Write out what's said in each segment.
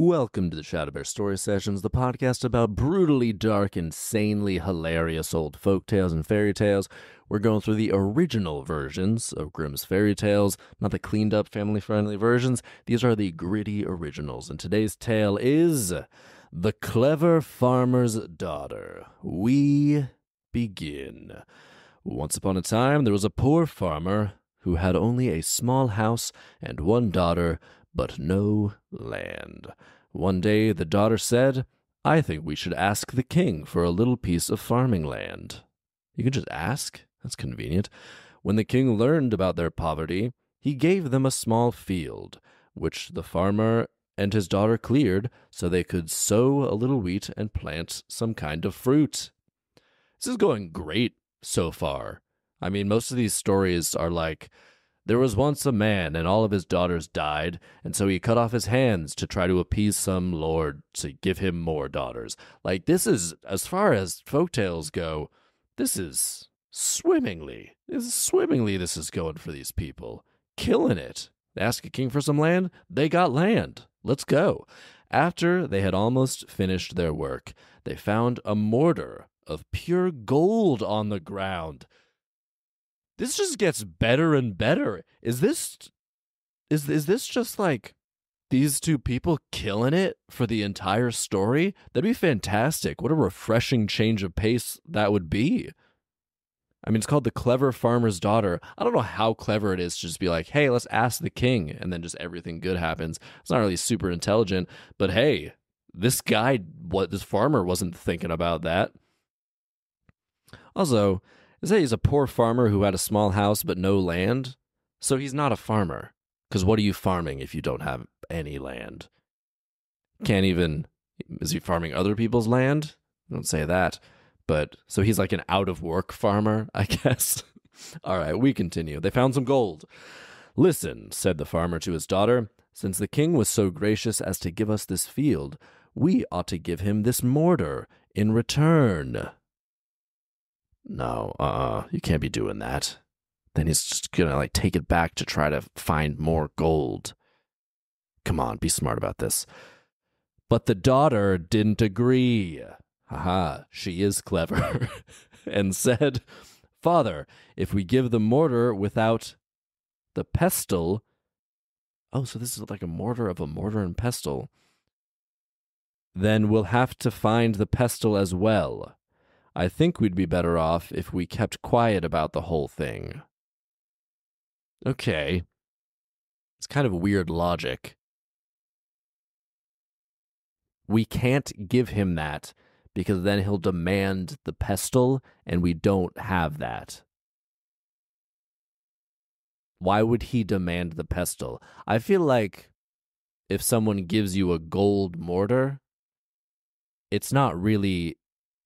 Welcome to the ShadowBear Story Sessions, the podcast about brutally dark, insanely hilarious old folktales and fairy tales. We're going through the original versions of Grimm's fairy tales, not the cleaned up family-friendly versions. These are the gritty originals, and today's tale is The Clever Farmer's Daughter. We begin. Once upon a time, there was a poor farmer who had only a small house and one daughter, but no land. One day the daughter said, "I think we should ask the king for a little piece of farming land." You can just ask? That's convenient. When the king learned about their poverty, he gave them a small field, which the farmer and his daughter cleared so they could sow a little wheat and plant some kind of fruit. This is going great so far. I mean, most of these stories are like, there was once a man and all of his daughters died, and so he cut off his hands to try to appease some lord to give him more daughters. Like, this is, as far as folktales go, this is swimmingly this is going for these people. Killing it. They ask a king for some land, they got land. Let's go. After they had almost finished their work, they found a mortar of pure gold on the ground. This just gets better and better. Is this just like these two people killing it for the entire story? That'd be fantastic. What a refreshing change of pace that would be. I mean, it's called The Clever Farmer's Daughter. I don't know how clever it is to just be like, hey, let's ask the king, and then just everything good happens. It's not really super intelligent, but hey, this farmer wasn't thinking about that. Also, they say he's a poor farmer who had a small house but no land. So he's not a farmer. Because what are you farming if you don't have any land? Is he farming other people's land? Don't say that. But, so he's like an out-of-work farmer, I guess. All right, we continue. They found some gold. "Listen," said the farmer to his daughter, "since the king was so gracious as to give us this field, we ought to give him this mortar in return." No, you can't be doing that. Then he's just gonna take it back to try to find more gold. Come on, be smart about this. But the daughter didn't agree. Haha, she is clever. And said, "Father, if we give the mortar without the pestle..." Oh, so this is like a mortar of a mortar and pestle. "Then we'll have to find the pestle as well. I think we'd be better off if we kept quiet about the whole thing." Okay. It's kind of weird logic. We can't give him that because then he'll demand the pestle, and we don't have that. Why would he demand the pestle? I feel like if someone gives you a gold mortar, it's not really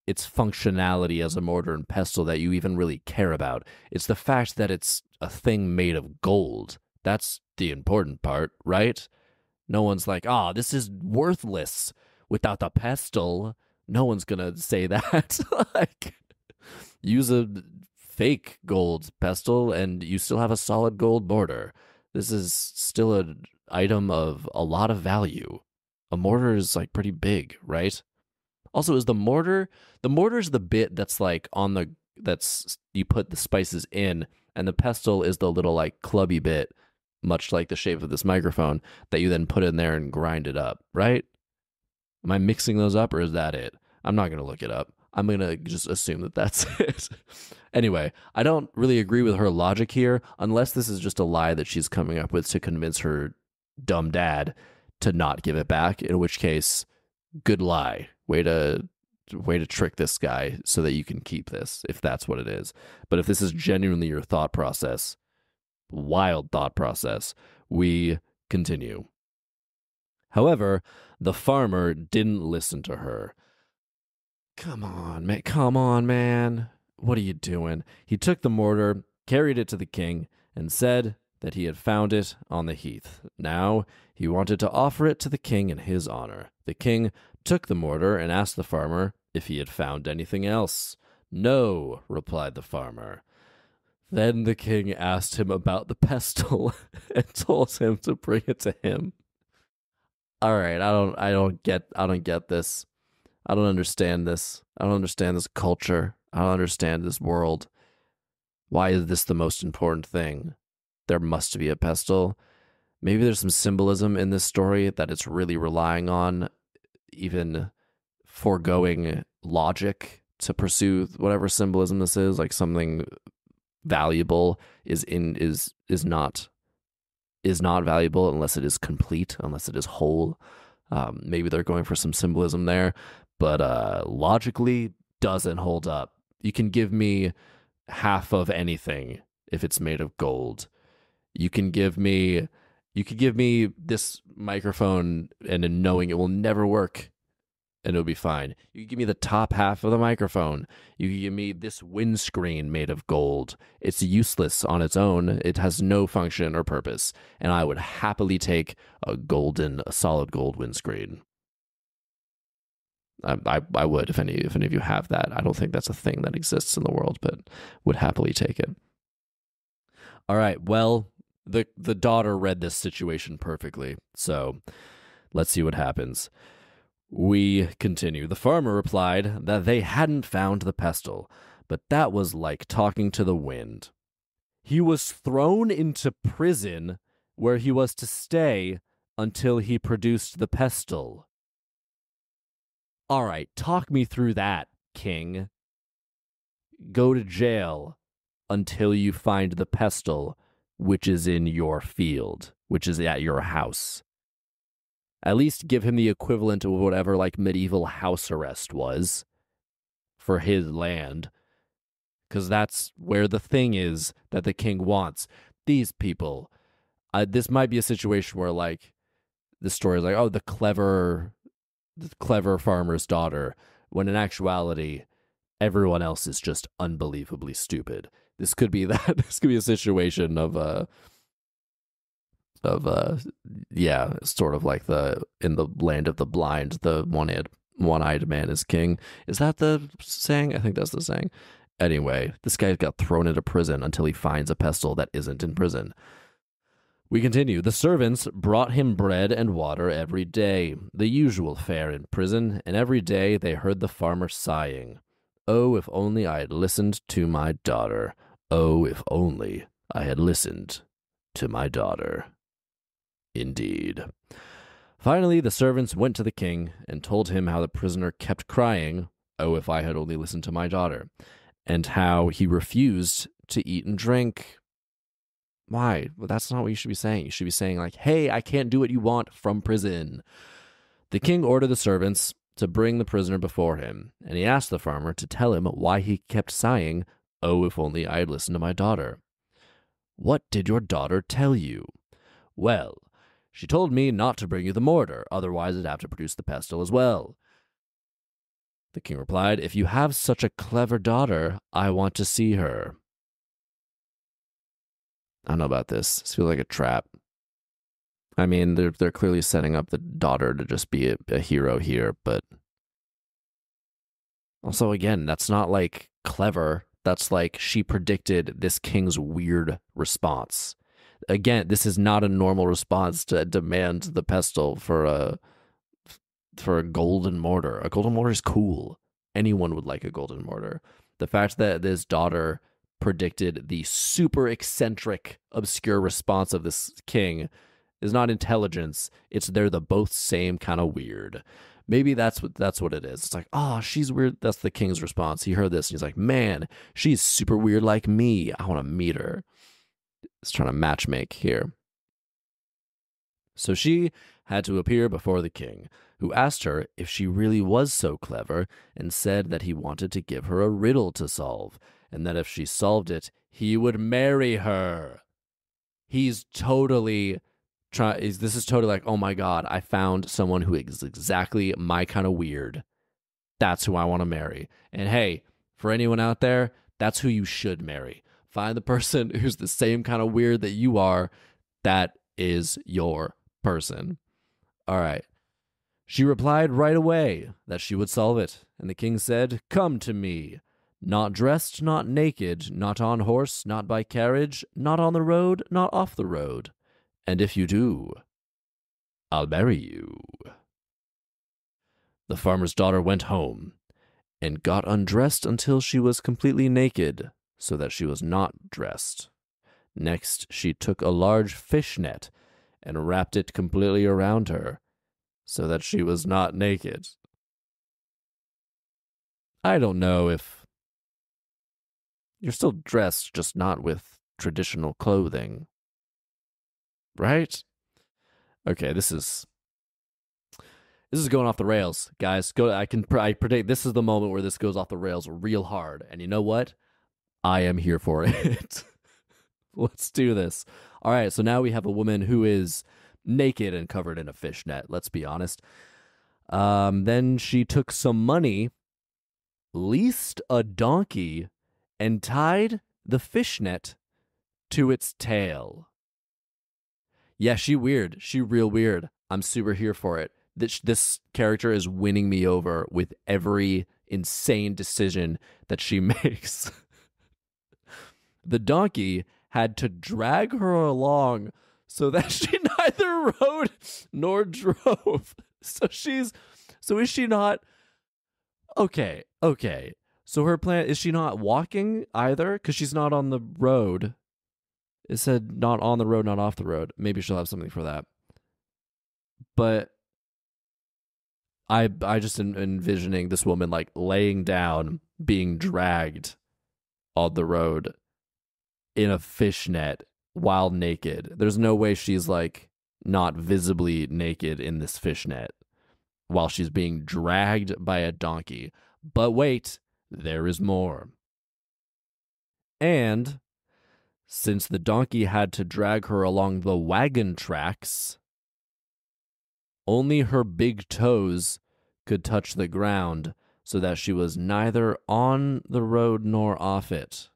its functionality as a mortar and pestle that you even really care about. It's the fact that it's a thing made of gold. That's the important part, right? No one's like, "Oh, this is worthless without the pestle." No one's gonna say that. Like, use a fake gold pestle and you still have a solid gold mortar. This is still an item of a lot of value. A mortar is pretty big, right? Also, is the mortar's the bit that's you put the spices in, and the pestle is the little clubby bit, much like the shape of this microphone, that you then put in there and grind it up, right? Am I mixing those up, or is that it? I'm not going to look it up. I'm going to just assume that that's it. Anyway, I don't really agree with her logic here, unless this is just a lie that she's coming up with to convince her dumb dad to not give it back, in which case, good lie. Way to trick this guy so that you can keep this, if that's what it is. But if this is genuinely your thought process, wild thought process, we continue. However, the farmer didn't listen to her. Come on, man. What are you doing? He took the mortar, carried it to the king, and said that he had found it on the heath. Now he wanted to offer it to the king in his honor. The king took the mortar and asked the farmer if he had found anything else. "No," replied the farmer. Then the king asked him about the pestle and told him to bring it to him. All right, I don't get this. I don't understand this. I don't understand this culture. I don't understand this world. Why is this the most important thing? There must be a pestle. Maybe there's some symbolism in this story that it's really relying on, even foregoing logic to pursue whatever symbolism this is. Like something valuable is not valuable unless it is complete, unless it is whole. Maybe they're going for some symbolism there, but logically doesn't hold up. You can give me half of anything if it's made of gold. You could give me this microphone and knowing it will never work and it'll be fine. You can give me the top half of the microphone. You can give me this windscreen made of gold. It's useless on its own. It has no function or purpose. And I would happily take a solid gold windscreen. I would if any of you have that. I don't think that's a thing that exists in the world, but would happily take it. All right, well, the daughter read this situation perfectly, so let's see what happens. We continue. The farmer replied that they hadn't found the pestle, but that was like talking to the wind. He was thrown into prison where he was to stay until he produced the pestle. All right, talk me through that, king. Go to jail until you find the pestle, which is in your field, which is at your house. At least give him the equivalent of whatever like medieval house arrest was for his land. Because that's where the thing is that the king wants. These people, this might be a situation where like the story is like, oh, the clever farmer's daughter, when in actuality, everyone else is just unbelievably stupid. This could be that. This could be a situation of sort of like in the land of the blind, the one-eyed man is king. Is that the saying? I think that's the saying. Anyway, this guy got thrown into prison until he finds a pestle that isn't in prison. We continue. The servants brought him bread and water every day, the usual fare in prison, and every day they heard the farmer sighing. Oh, if only I had listened to my daughter. Oh, if only I had listened to my daughter. Indeed. Finally, the servants went to the king and told him how the prisoner kept crying, oh, if I had only listened to my daughter, and how he refused to eat and drink. Why? Well, that's not what you should be saying. You should be saying, like, hey, I can't do what you want from prison. The king ordered the servants to bring the prisoner before him, and he asked the farmer to tell him why he kept sighing, oh, if only I had listened to my daughter. What did your daughter tell you? Well, she told me not to bring you the mortar, otherwise I'd have to produce the pestle as well. The king replied, if you have such a clever daughter, I want to see her. I don't know about this. This feels like a trap. I mean, they're clearly setting up the daughter to just be a hero here, but also, again, that's not like clever. That's like she predicted this king's weird response. Again, this is not a normal response to demand the pestle for a golden mortar. A golden mortar is cool. Anyone would like a golden mortar. The fact that this daughter predicted the super eccentric, obscure response of this king is not intelligence. It's they're the both same kind of weird. Maybe that's what it is. It's like, oh, she's weird. That's the king's response. He heard this and he's like, man, she's super weird like me. I want to meet her. He's trying to matchmake here. So she had to appear before the king, who asked her if she really was so clever and said that he wanted to give her a riddle to solve, and that if she solved it, he would marry her. He's totally this is totally like, oh my God, I found someone who is exactly my kind of weird. That's who I want to marry. And hey, for anyone out there, that's who you should marry. Find the person who's the same kind of weird that you are. That is your person. All right. She replied right away that she would solve it. And the king said, come to me. Not dressed, not naked, not on horse, not by carriage, not on the road, not off the road. And if you do, I'll marry you. The farmer's daughter went home and got undressed until she was completely naked, so that she was not dressed. Next, she took a large fish net and wrapped it completely around her, so that she was not naked. I don't know if you're still dressed, just not with traditional clothing. Right? Okay, this is going off the rails, guys. I predict this is the moment where this goes off the rails real hard. And you know what? I am here for it. Let's do this. All right, so now we have a woman who is naked and covered in a fishnet, let's be honest. Then she took some money, leased a donkey, and tied the fishnet to its tail. Yeah, she weird. She real weird. I'm super here for it. This character is winning me over with every insane decision that she makes. The donkey had to drag her along so that she neither rode nor drove. So is she not? Okay. So her plan, is she not walking either? Because she's not on the road. It said not on the road, not off the road. Maybe she'll have something for that. But I just am envisioning this woman like laying down, being dragged on the road in a fishnet while naked. There's no way she's like not visibly naked in this fishnet while she's being dragged by a donkey. But wait, there is more. And since the donkey had to drag her along the wagon tracks, only her big toes could touch the ground, so that she was neither on the road nor off it.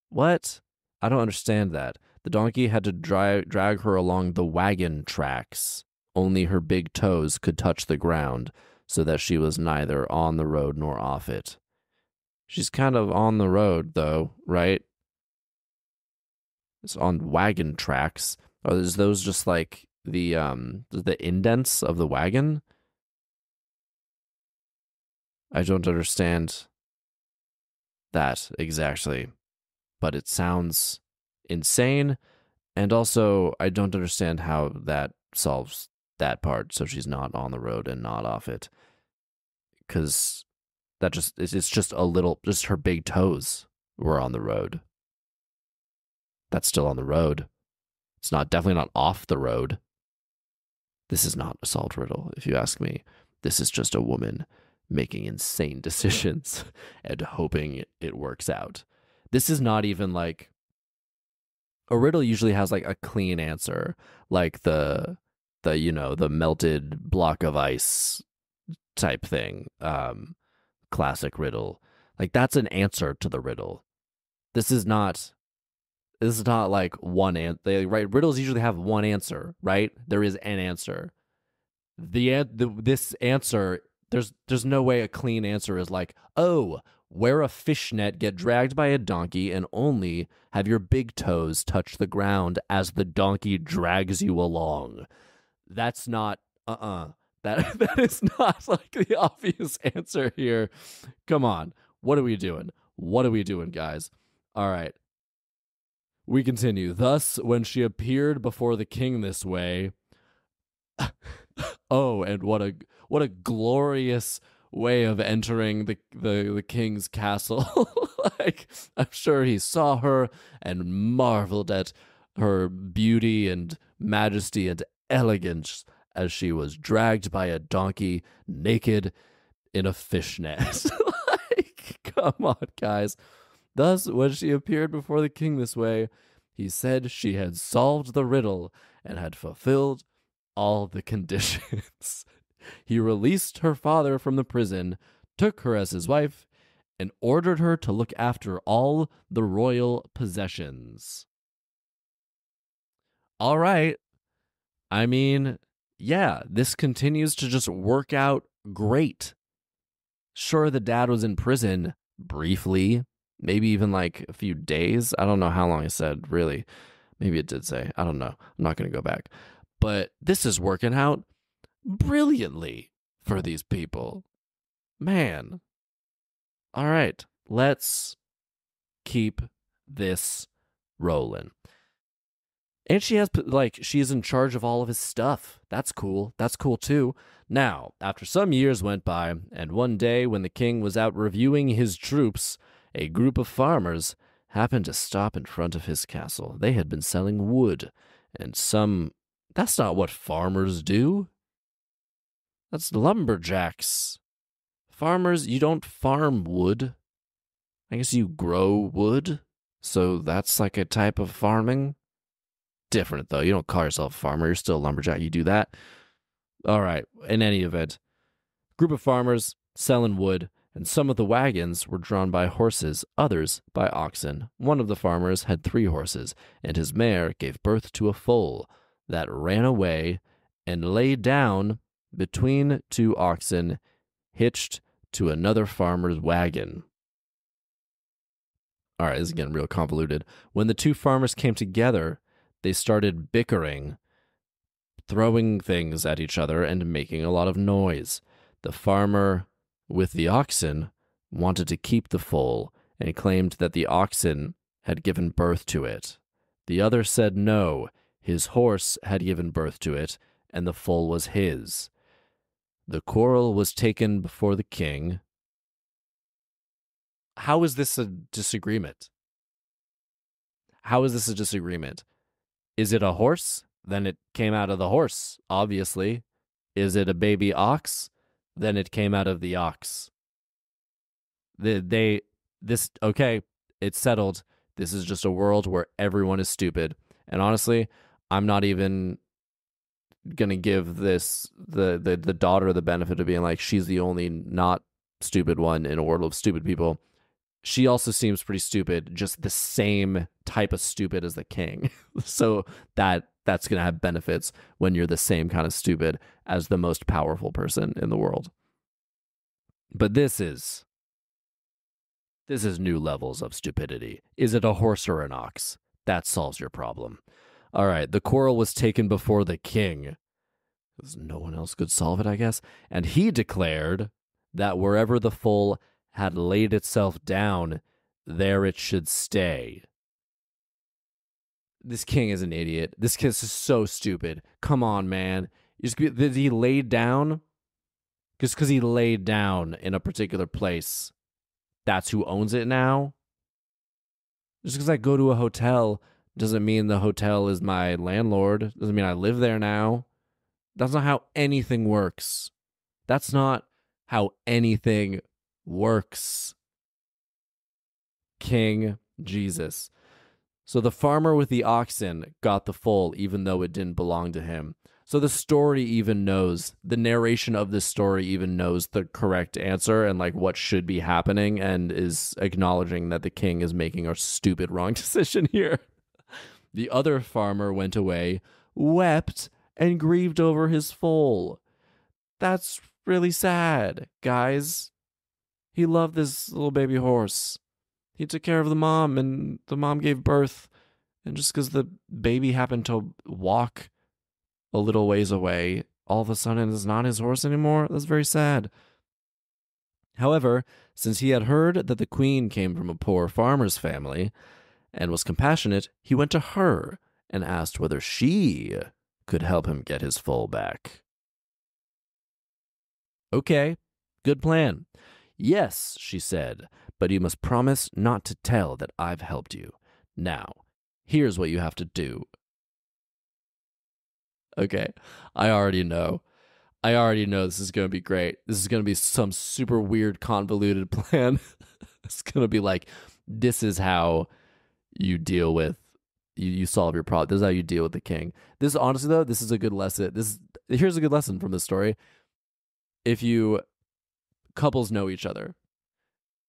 What? I don't understand that. The donkey had to drag her along the wagon tracks. Only her big toes could touch the ground, so that she was neither on the road nor off it. She's kind of on the road, though, right? It's on wagon tracks. Are those just like the indents of the wagon? I don't understand that exactly, but it sounds insane, and also I don't understand how that solves that part, so she's not on the road and not off it, because it's just a little, just her big toes were on the road. That's still on the road. It's definitely not off the road. This is not a solved riddle, if you ask me. This is just a woman making insane decisions and hoping it works out. This is not even like, a riddle usually has like a clean answer, like the melted block of ice type thing. Classic riddle. Like, that's an answer to the riddle. This is not like one answer, right? Riddles usually have one answer, right? There is an answer. This answer, there's no way a clean answer is like, oh, wear a fishnet, get dragged by a donkey, and only have your big toes touch the ground as the donkey drags you along. That's not, That is not like the obvious answer here. Come on. What are we doing? What are we doing, guys? All right. We continue. Thus, when she appeared before the king this way, oh, and what a glorious way of entering the king's castle. Like, I'm sure he saw her and marveled at her beauty and majesty and elegance as she was dragged by a donkey naked in a fishnet. Like, come on, guys. Thus, when she appeared before the king this way, he said she had solved the riddle and had fulfilled all the conditions. He released her father from the prison, took her as his wife, and ordered her to look after all the royal possessions. All right. I mean, yeah, this continues to just work out great. Sure, the dad was in prison briefly, maybe even like a few days. I don't know how long I said, really. Maybe it did say. I don't know. I'm not going to go back. But this is working out brilliantly for these people. Man. All right. Let's keep this rolling. And she has, like, she's in charge of all of his stuff. That's cool. That's cool, too. Now, after some years went by, and one day when the king was out reviewing his troops, a group of farmers happened to stop in front of his castle. They had been selling wood, and that's not what farmers do. That's lumberjacks. Farmers, you don't farm wood. I guess you grow wood, so that's like a type of farming. Different, though. You don't call yourself a farmer. You're still a lumberjack. You do that. All right. In any event, group of farmers selling wood, and some of the wagons were drawn by horses, others by oxen. One of the farmers had 3 horses, and his mare gave birth to a foal that ran away and lay down between 2 oxen hitched to another farmer's wagon. All right, this is getting real convoluted. When the 2 farmers came together, they started bickering, throwing things at each other and making a lot of noise. The farmer with the oxen wanted to keep the foal and claimed that the oxen had given birth to it. The other said no, his horse had given birth to it, and the foal was his. The quarrel was taken before the king. How is this a disagreement? How is this a disagreement? Is it a horse? Then it came out of the horse, obviously. Is it a baby ox? Then it came out of the ox. Okay, it's settled. This is just a world where everyone is stupid. And honestly, I'm not even gonna give the daughter the benefit of being like she's the only not stupid one in a world of stupid people. She also seems pretty stupid, just the same type of stupid as the king. So that's going to have benefits when you're the same kind of stupid as the most powerful person in the world. But this is new levels of stupidity. Is it a horse or an ox? That solves your problem. All right, the quarrel was taken before the king, because no one else could solve it, I guess. And he declared that wherever the foal had laid itself down, there it should stay. This king is an idiot. This kid is so stupid. Come on, man. Did he lay down? Just because he laid down in a particular place, that's who owns it now? Just because I go to a hotel doesn't mean the hotel is my landlord. Doesn't mean I live there now. That's not how anything works. That's not how anything works. King Jesus. So the farmer with the oxen got the foal even though it didn't belong to him. So the story even knows, the narration of this story even knows the correct answer and like what should be happening and is acknowledging that the king is making a stupid wrong decision here. The other farmer went away, wept, and grieved over his foal. That's really sad, guys. He loved this little baby horse. He took care of the mom, and the mom gave birth. And just because the baby happened to walk a little ways away, all of a sudden it's not his horse anymore. That's very sad. However, since he had heard that the queen came from a poor farmer's family and was compassionate, he went to her and asked whether she could help him get his foal back. Okay, good plan. Yes, she said, but you must promise not to tell that I've helped you. Now, here's what you have to do. Okay, I already know this is going to be great. This is going to be some super weird, convoluted plan. It's going to be like, this is how you deal with, you solve your problem. This is how you deal with the king. This, honestly, though, this is a good lesson. Here's a good lesson from this story. If couples know each other.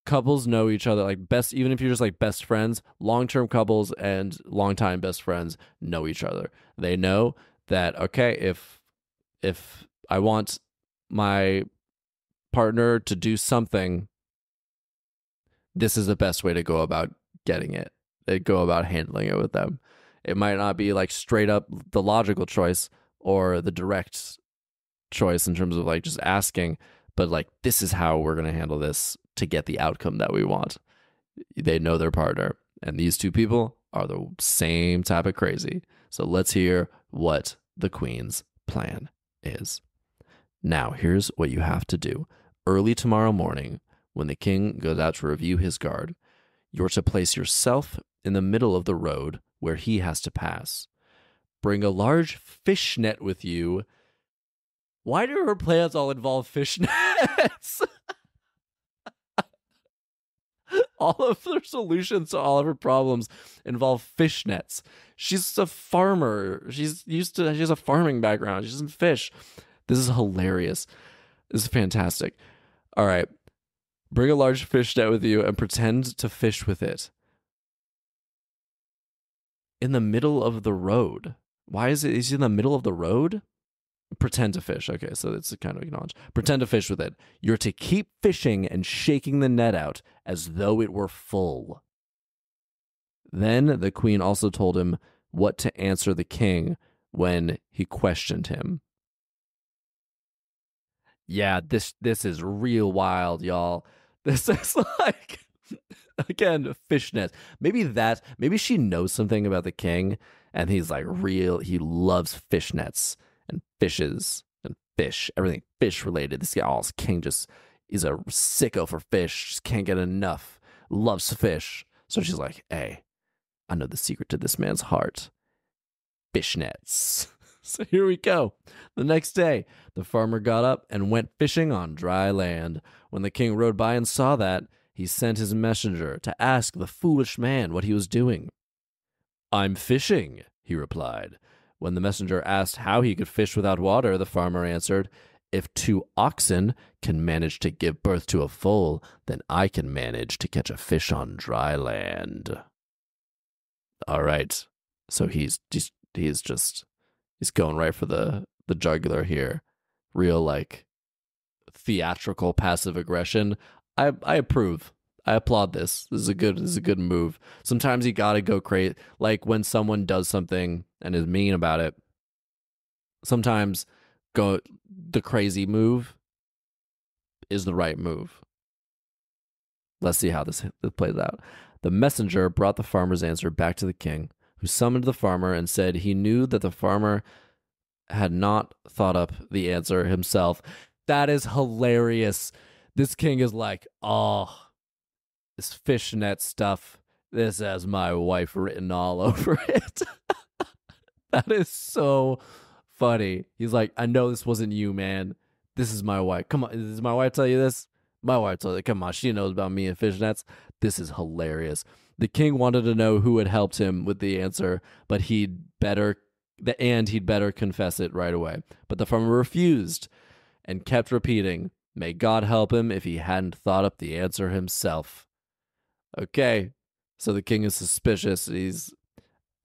Couples know each other, like best, even if you're just like best friends, long-term couples and long-time best friends know each other. They know that, okay, if I want my partner to do something, this is the best way to go about getting it. They go about handling it with them. It might not be like straight up the logical choice or the direct choice in terms of like just asking, but like this is how we're going to handle this to get the outcome that we want. They know their partner, and these two people are the same type of crazy. So let's hear what the queen's plan is. Now, here's what you have to do. Early tomorrow morning, when the king goes out to review his guard, you're to place yourself in the middle of the road where he has to pass. Bring a large fish net with you. Why do her plans all involve fish nets? All of their solutions to all of her problems involve fish nets. She's a farmer. She has a farming background. She's in fish. This is hilarious. This is fantastic. All right. Bring a large fish net with you and pretend to fish with it. In the middle of the road. Why is he in the middle of the road? Pretend to fish. Okay, so it's kind of acknowledged. Pretend to fish with it. You're to keep fishing and shaking the net out as though it were full. Then the queen also told him what to answer the king when he questioned him. Yeah, this is real wild, y'all. This is like, again, fishnets. Maybe she knows something about the king, and he's like he loves fishnets and fishes and fish, everything fish related. This king just is a sicko for fish, just can't get enough, loves fish. So she's like, hey, I know the secret to this man's heart. Fishnets. So here we go. The next day, the farmer got up and went fishing on dry land. When the king rode by and saw that, he sent his messenger to ask the foolish man what he was doing. I'm fishing, he replied. When the messenger asked how he could fish without water, the farmer answered, if 2 oxen can manage to give birth to a foal, then I can manage to catch a fish on dry land. All right. So he's going right for the jugular here. Real like theatrical passive aggression. I approve. I applaud this. This is a good move. Sometimes you gotta go crazy. Like when someone does something and is mean about it, sometimes go the crazy move is the right move. Let's see how this plays out. The messenger brought the farmer's answer back to the king, who summoned the farmer and said he knew that the farmer had not thought up the answer himself. That is hilarious. This king is like, oh, this fishnet stuff, this has my wife written all over it. That is so funny. He's like, I know this wasn't you, man. This is my wife. Come on, does my wife tell you this? My wife told you, come on, she knows about me and fishnets. This is hilarious. The king wanted to know who had helped him with the answer, but he'd better confess it right away. But the farmer refused and kept repeating, may God help him if he hadn't thought up the answer himself. Okay, so the king is suspicious.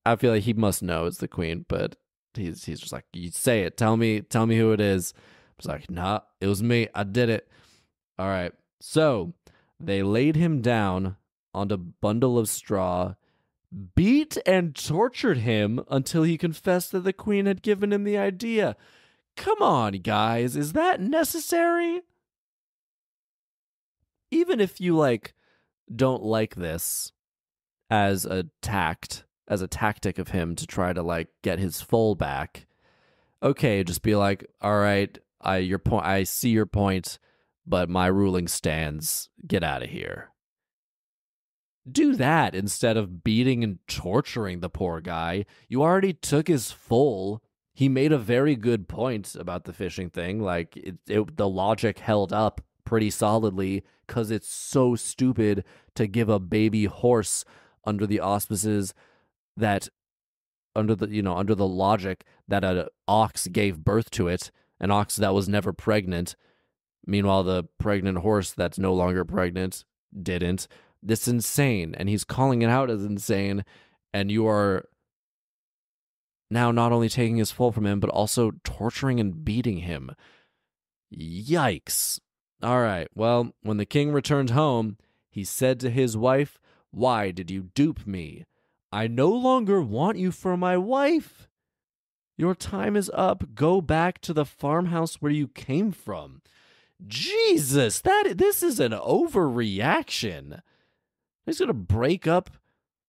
I feel like he must know it's the queen, but he's just like, you say it. Tell me who it is. I was like, nah, it was me. I did it. All right. So they laid him down on a bundle of straw, beat and tortured him until he confessed that the queen had given him the idea. Come on, guys. Is that necessary? Even if you don't like this as a tactic of him to try to get his foal back, okay, just be like, all right, I see your point, but my ruling stands. Get out of here. Do that instead of beating and torturing the poor guy. You already took his foal. He made a very good point about the fishing thing. The logic held up pretty solidly because it's so stupid to give a baby horse under the auspices that under the logic that an ox gave birth to it, an ox that was never pregnant. Meanwhile, the pregnant horse that's no longer pregnant didn't. This is insane, and he's calling it out as insane, and you are now not only taking his foal from him, but also torturing and beating him. Yikes. All right, well, when the king returned home, he said to his wife, why did you dupe me? I no longer want you for my wife. Your time is up. Go back to the farmhouse where you came from. Jesus, this is an overreaction. He's gonna break up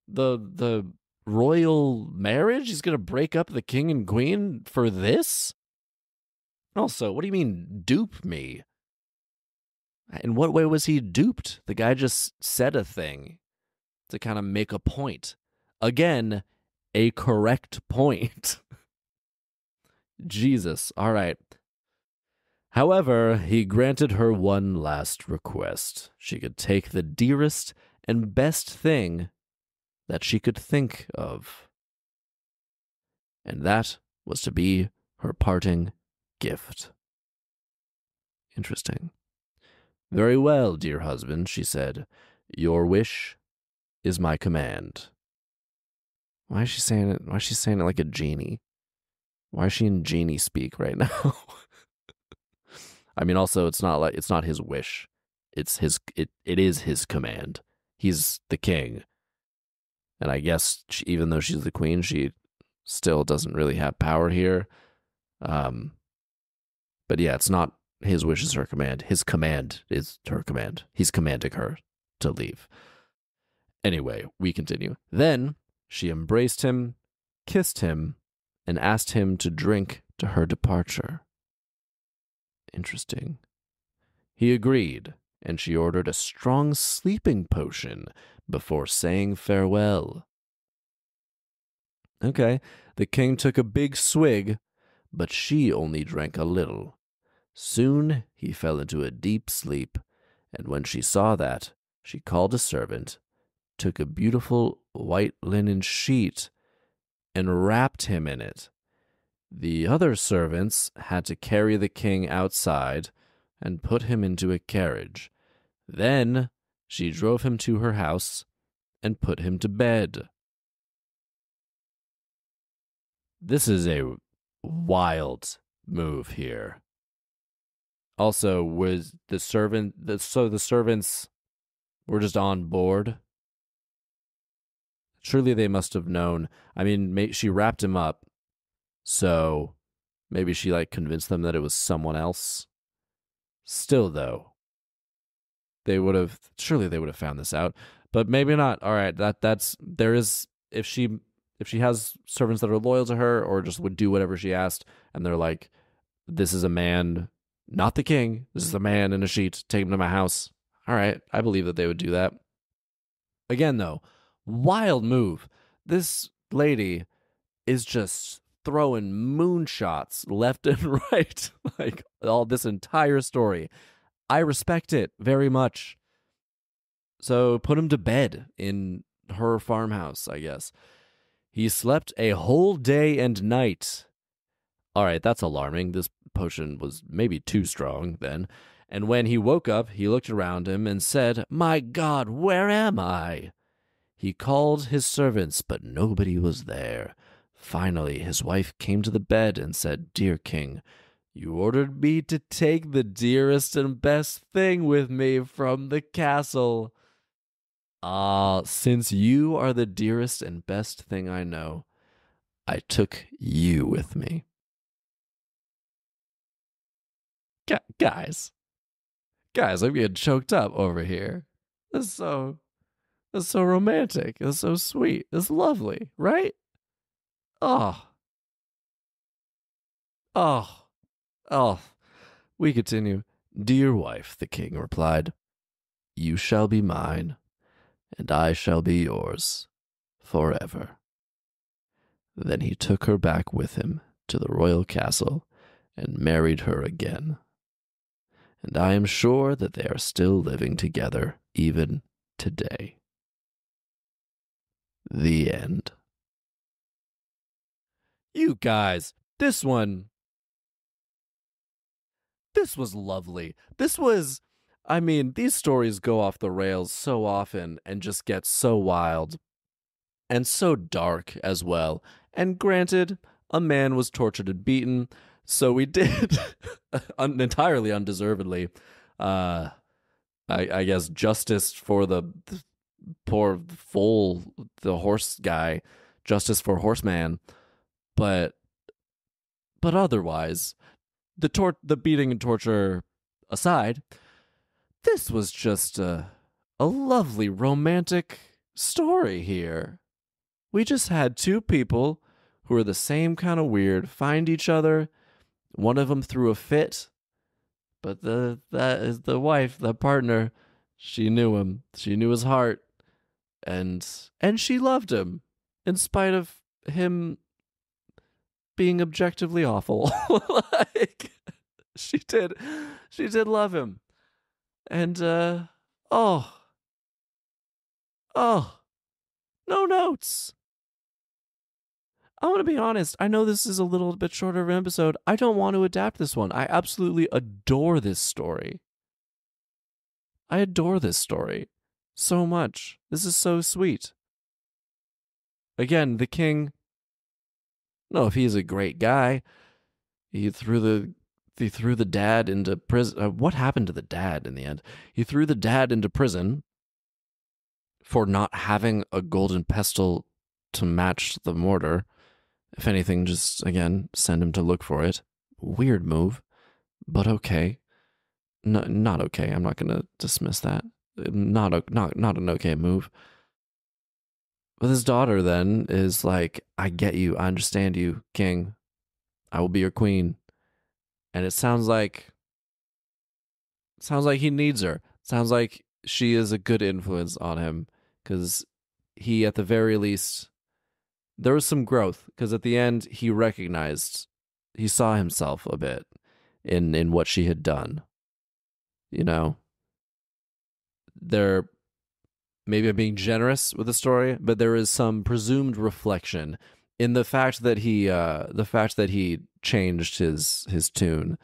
the royal marriage. He's gonna break up the king and queen for this. Also, what do you mean dupe me? In what way was he duped? The guy just said a thing to kind of make a point. Again, a correct point. Jesus. All right. However, he granted her one last request. She could take the dearest and best thing that she could think of. And that was to be her parting gift. Interesting. Very well, dear husband, she said. Your wish is my command. Why is she saying it? Why is she saying it like a genie? Why is she in genie speak right now? I mean, also, it's not his wish. It is his command. He's the king. And I guess even though she's the queen, she still doesn't really have power here. But yeah, it's not his wish is her command. His command is her command. He's commanding her to leave. Anyway, we continue. Then she embraced him, kissed him, and asked him to drink to her departure. Interesting. He agreed, and she ordered a strong sleeping potion before saying farewell. Okay, the king took a big swig, but she only drank a little. Soon he fell into a deep sleep, and when she saw that, she called a servant, took a beautiful white linen sheet, and wrapped him in it. The other servants had to carry the king outside and put him into a carriage. Then she drove him to her house and put him to bed. This is a wild move here. Also, was the servants were just on board? Surely they must have known. I mean, she wrapped him up, so maybe she convinced them that it was someone else. Still, though, surely they would have found this out, but maybe not. All right, there is, if she has servants that are loyal to her or just would do whatever she asked, and they're like, this is a man, not the king, this is a man in a sheet, take him to my house. All right, I believe that they would do that. Again, though, wild move. This lady is just throwing moonshots left and right, all this entire story. I respect it very much. So put him to bed in her farmhouse, I guess. He slept a whole day and night. All right, that's alarming. This potion was maybe too strong then. And when he woke up, he looked around him and said, "My God, where am I?" He called his servants, but nobody was there. Finally, his wife came to the bed and said, "Dear king, you ordered me to take the dearest and best thing with me from the castle. Since you are the dearest and best thing I know, I took you with me." Guys, I'm getting choked up over here. That's so romantic. That's so sweet. That's lovely, right? Oh. We continue. "Dear wife," the king replied, "you shall be mine, and I shall be yours forever." Then he took her back with him to the royal castle and married her again. And I am sure that they are still living together even today. The end. You guys, this was lovely. These stories go off the rails so often and just get so wild and so dark as well. And granted, a man was tortured and beaten, so we did entirely undeservedly, I guess, justice for the poor foal, the horse guy, justice for horseman. But otherwise, the beating and torture aside, this was just a lovely romantic story here. We just had two people who are the same kind of weird find each other. One of them threw a fit, but that is the wife, the partner. She knew him. She knew his heart, and she loved him in spite of him being objectively awful. Like, she did love him, and oh, no notes. I'm going to be honest. I know this is a little bit shorter of an episode. I don't want to adapt this one. I absolutely adore this story. I adore this story so much. This is so sweet. Again, the king. No, if he's a great guy, he threw the dad into prison. What happened to the dad in the end? He threw the dad into prison for not having a golden pestle to match the mortar. If anything, just, again, send him to look for it. Weird move, but okay. No, not okay. I'm not going to dismiss that. Not an okay move. But his daughter then is like, I get you. I understand you, king. I will be your queen. And it sounds like he needs her. Sounds like she is a good influence on him, because he, at the very least, there was some growth, because at the end he saw himself a bit in what she had done. You know, maybe I'm being generous with the story, but there is some presumed reflection in the fact that he changed his tune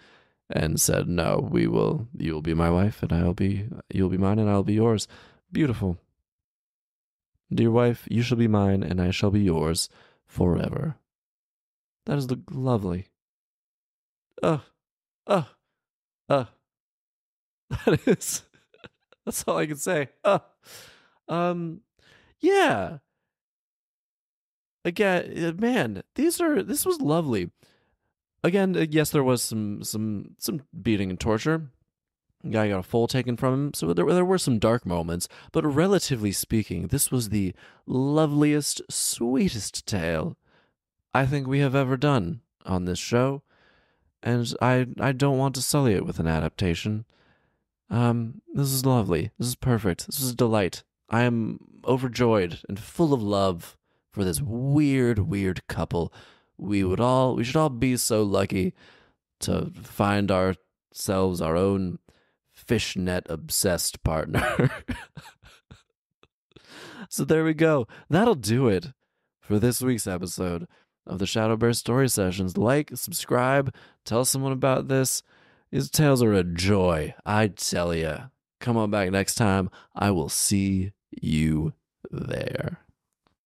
and said, "No, you will be my wife, and you'll be mine, and I'll be yours." Beautiful. Dear wife, you shall be mine, and I shall be yours forever. That is lovely. That is. That's all I can say. Yeah. Again, man, this was lovely. Again, yes, there was some beating and torture. Guy got a foal taken from him, so there were some dark moments, but relatively speaking, this was the loveliest, sweetest tale I think we have ever done on this show, and I don't want to sully it with an adaptation. This is lovely. This is perfect. This is a delight. I am overjoyed and full of love for this weird couple. We should all be so lucky to find ourselves our own fishnet obsessed partner. So there we go. That'll do it for this week's episode of the ShadowBear Story Sessions. Like, subscribe, tell someone about this. These tales are a joy, I tell ya. Come on back next time. I will see you there.